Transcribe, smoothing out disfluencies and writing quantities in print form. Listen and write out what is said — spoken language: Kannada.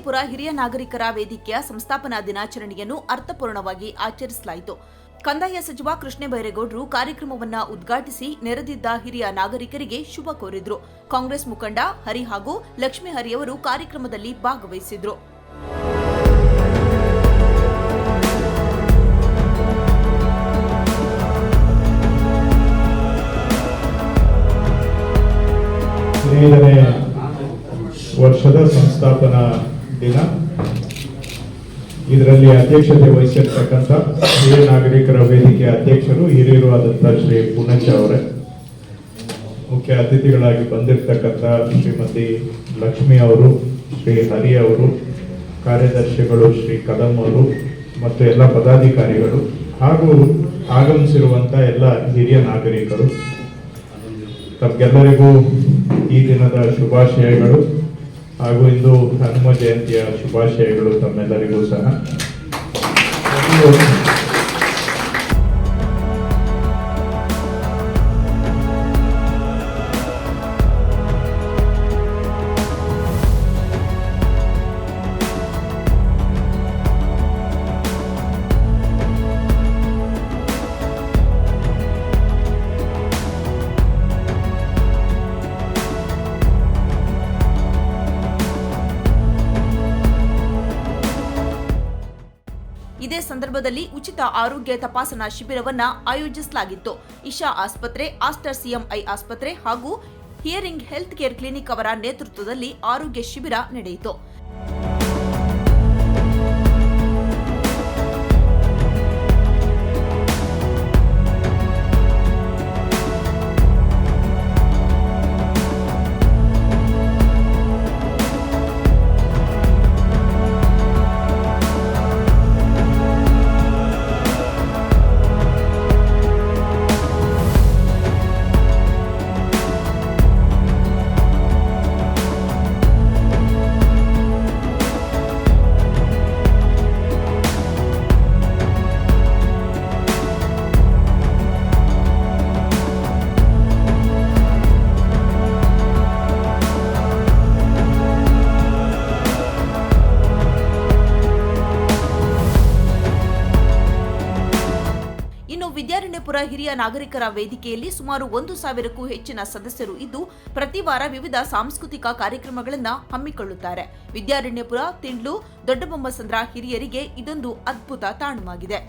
ವಿದ್ಯಾರಣ್ಯಪುರ ಹಿರಿಯ ನಾಗರಿಕರ ವೇದಿಕೆಯ ಸಂಸ್ಥಾಪನಾ ದಿನಾಚರಣೆಯನ್ನು ಅರ್ಥಪೂರ್ಣವಾಗಿ ಆಚರಿಸಲಾಯಿತು. ಕಂದಾಯ ಸಚಿವ ಕೃಷ್ಣ ಬೈರೇಗೌಡರು ಕಾರ್ಯಕ್ರಮವನ್ನು ಉದ್ಘಾಟಿಸಿ ನೆರೆದಿದ್ದ ಹಿರಿಯ ನಾಗರಿಕರಿಗೆ ಶುಭ ಕೋರಿದ್ರು. ಕಾಂಗ್ರೆಸ್ ಮುಖಂಡ ಹರಿ ಹಾಗೂ ಲಕ್ಷ್ಮೀ ಹರಿಯವರು ಕಾರ್ಯಕ್ರಮದಲ್ಲಿ ಭಾಗವಹಿಸಿದ್ರು. ವರ್ಷದ ಸಂಸ್ಥಾಪನಾ ದಿನ. ಇದರಲ್ಲಿ ಅಧ್ಯಕ್ಷತೆ ವಹಿಸಿರ್ತಕ್ಕಂಥ ಹಿರಿಯ ನಾಗರಿಕರ ವೇದಿಕೆಯ ಅಧ್ಯಕ್ಷರು ಹಿರಿಯರು ಆದಂತಹ ಶ್ರೀ ಪುಣಚ ಅವರೇ, ಮುಖ್ಯ ಅತಿಥಿಗಳಾಗಿ ಬಂದಿರತಕ್ಕಂಥ ಶ್ರೀಮತಿ ಲಕ್ಷ್ಮಿ ಅವರು, ಶ್ರೀ ಹರಿ ಅವರು, ಕಾರ್ಯದರ್ಶಿಗಳು ಶ್ರೀ ಕದಂ ಅವರು ಮತ್ತು ಎಲ್ಲ ಪದಾಧಿಕಾರಿಗಳು ಹಾಗೂ ಆಗಮಿಸಿರುವಂಥ ಎಲ್ಲ ಹಿರಿಯ ನಾಗರಿಕರು, ತಮ್ಗೆಲ್ಲರಿಗೂ ಈ ದಿನದ ಶುಭಾಶಯಗಳು ಹಾಗೂ ಇಂದು ಹನುಮ ಜಯಂತಿಯ ಶುಭಾಶಯಗಳು ತಮ್ಮೆಲ್ಲರಿಗೂ ಸಹ. ಇದೇ ಸಂದರ್ಭದಲ್ಲಿ ಉಚಿತ ಆರೋಗ್ಯ ತಪಾಸಣಾ ಶಿಬಿರವನ್ನ ಆಯೋಜಿಸಲಾಗಿತ್ತು. ಇಶಾ ಆಸ್ಪತ್ರೆ, ಆಸ್ಟರ್ ಸಿಎಂಐ ಆಸ್ಪತ್ರೆ ಹಾಗೂ ಹಿಯರಿಂಗ್ ಹೆಲ್ತ್ ಕೇರ್ ಕ್ಲಿನಿಕ್ ಅವರ ನೇತೃತ್ವದಲ್ಲಿ ಆರೋಗ್ಯ ಶಿಬಿರ ನಡೆಯಿತು. ವಿದ್ಯಾರಣ್ಯಪುರ ಹಿರಿಯ ನಾಗರಿಕರ ವೇದಿಕೆಯಲ್ಲಿ ಸುಮಾರು 1,000ಕ್ಕೂ ಹೆಚ್ಚಿನ ಸದಸ್ಯರು ಇದ್ದು ಪ್ರತಿ ವಾರ ವಿವಿಧ ಸಾಂಸ್ಕೃತಿಕ ಕಾರ್ಯಕ್ರಮಗಳನ್ನು ಹಮ್ಮಿಕೊಳ್ಳುತ್ತಾರೆ. ವಿದ್ಯಾರಣ್ಯಪುರ, ತಿಂಡ್ಲು, ದೊಡ್ಡಬೊಮ್ಮಸಂದ್ರ ಹಿರಿಯರಿಗೆ ಇದೊಂದು ಅದ್ಭುತ ತಾಣವಾಗಿದೆ.